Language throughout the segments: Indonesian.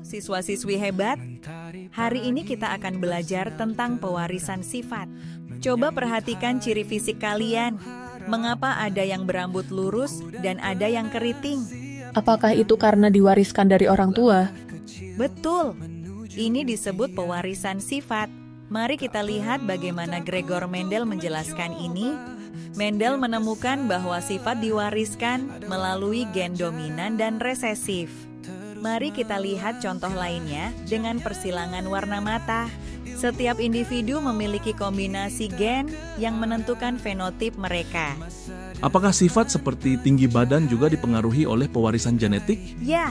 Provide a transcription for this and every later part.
siswa-siswi hebat. Hari ini kita akan belajar tentang pewarisan sifat. Coba perhatikan ciri fisik kalian. Mengapa ada yang berambut lurus dan ada yang keriting? Apakah itu karena diwariskan dari orang tua? Betul. Ini disebut pewarisan sifat. Mari kita lihat bagaimana Gregor Mendel menjelaskan ini. Mendel menemukan bahwa sifat diwariskan melalui gen dominan dan resesif. Mari kita lihat contoh lainnya dengan persilangan warna mata. Setiap individu memiliki kombinasi gen yang menentukan fenotip mereka. Apakah sifat seperti tinggi badan juga dipengaruhi oleh pewarisan genetik? Ya,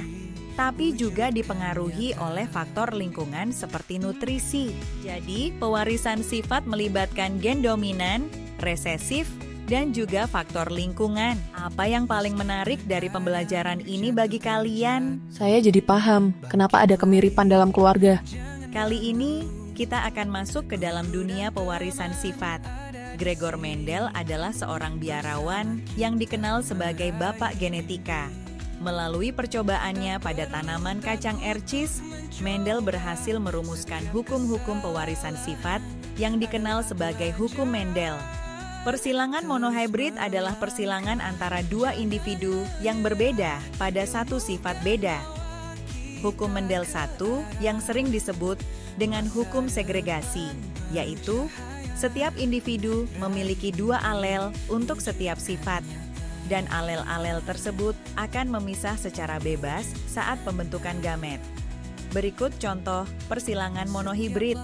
tapi juga dipengaruhi oleh faktor lingkungan seperti nutrisi. Jadi, pewarisan sifat melibatkan gen dominan, resesif, dan juga faktor lingkungan. Apa yang paling menarik dari pembelajaran ini bagi kalian? Saya jadi paham kenapa ada kemiripan dalam keluarga. Kali ini, kita akan masuk ke dalam dunia pewarisan sifat. Gregor Mendel adalah seorang biarawan yang dikenal sebagai bapak genetika. Melalui percobaannya pada tanaman kacang ercis, Mendel berhasil merumuskan hukum-hukum pewarisan sifat yang dikenal sebagai hukum Mendel. Persilangan monohybrid adalah persilangan antara dua individu yang berbeda pada satu sifat beda. Hukum Mendel 1 yang sering disebut dengan hukum segregasi, yaitu setiap individu memiliki dua alel untuk setiap sifat, dan alel-alel tersebut akan memisah secara bebas saat pembentukan gamet. Berikut contoh persilangan monohibrid.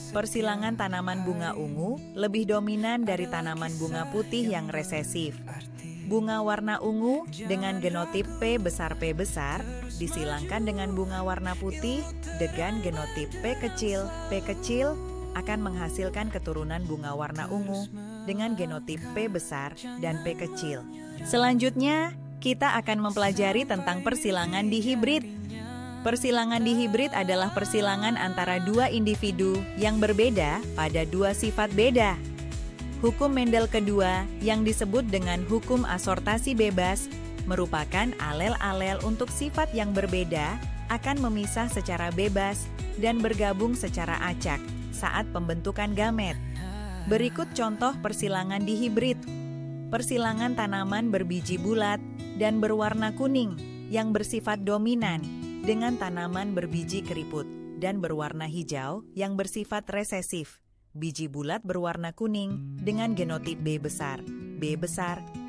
Persilangan tanaman bunga ungu lebih dominan dari tanaman bunga putih yang resesif. Bunga warna ungu dengan genotip P besar disilangkan dengan bunga warna putih dengan genotip P kecil akan menghasilkan keturunan bunga warna ungu dengan genotip P besar dan P kecil. Selanjutnya, kita akan mempelajari tentang persilangan dihibrid. Persilangan dihibrid adalah persilangan antara dua individu yang berbeda pada dua sifat beda. Hukum Mendel kedua yang disebut dengan hukum asortasi bebas merupakan alel-alel untuk sifat yang berbeda akan memisah secara bebas dan bergabung secara acak saat pembentukan gamet. Berikut contoh persilangan dihibrid. Persilangan tanaman berbiji bulat dan berwarna kuning yang bersifat dominan dengan tanaman berbiji keriput dan berwarna hijau yang bersifat resesif. Biji bulat berwarna kuning dengan genotip B besar,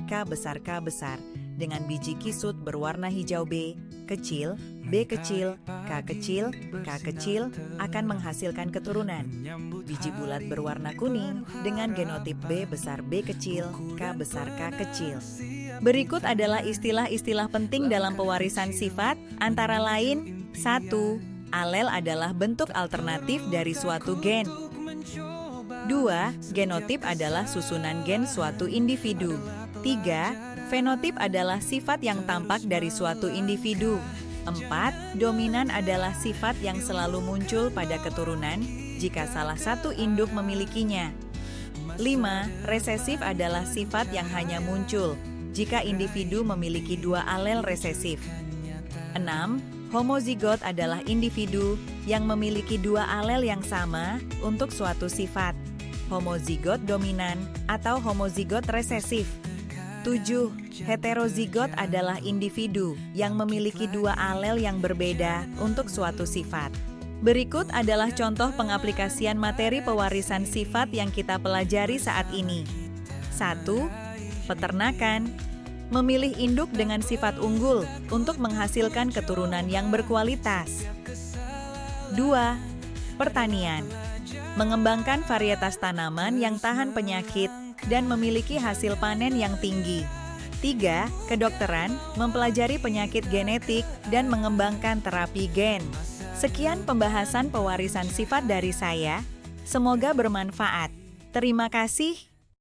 K besar, dengan biji kisut berwarna hijau B kecil, B kecil, K kecil akan menghasilkan keturunan. Biji bulat berwarna kuning dengan genotip B besar, B kecil, K besar, K kecil. Berikut adalah istilah-istilah penting dalam pewarisan sifat, antara lain 1. Alel adalah bentuk alternatif dari suatu gen. 2. Genotip adalah susunan gen suatu individu. 3. Fenotip adalah sifat yang tampak dari suatu individu. 4. Dominan adalah sifat yang selalu muncul pada keturunan jika salah satu induk memilikinya. 5. Resesif adalah sifat yang hanya muncul jika individu memiliki dua alel resesif. 6. Homozigot adalah individu yang memiliki dua alel yang sama untuk suatu sifat. Homozigot dominan atau homozigot resesif. 7. Heterozigot adalah individu yang memiliki dua alel yang berbeda untuk suatu sifat. Berikut adalah contoh pengaplikasian materi pewarisan sifat yang kita pelajari saat ini. 1. Peternakan. Memilih induk dengan sifat unggul untuk menghasilkan keturunan yang berkualitas. 2. Pertanian. Mengembangkan varietas tanaman yang tahan penyakit dan memiliki hasil panen yang tinggi. 3. Kedokteran. Mempelajari penyakit genetik dan mengembangkan terapi gen. Sekian pembahasan pewarisan sifat dari saya. Semoga bermanfaat. Terima kasih.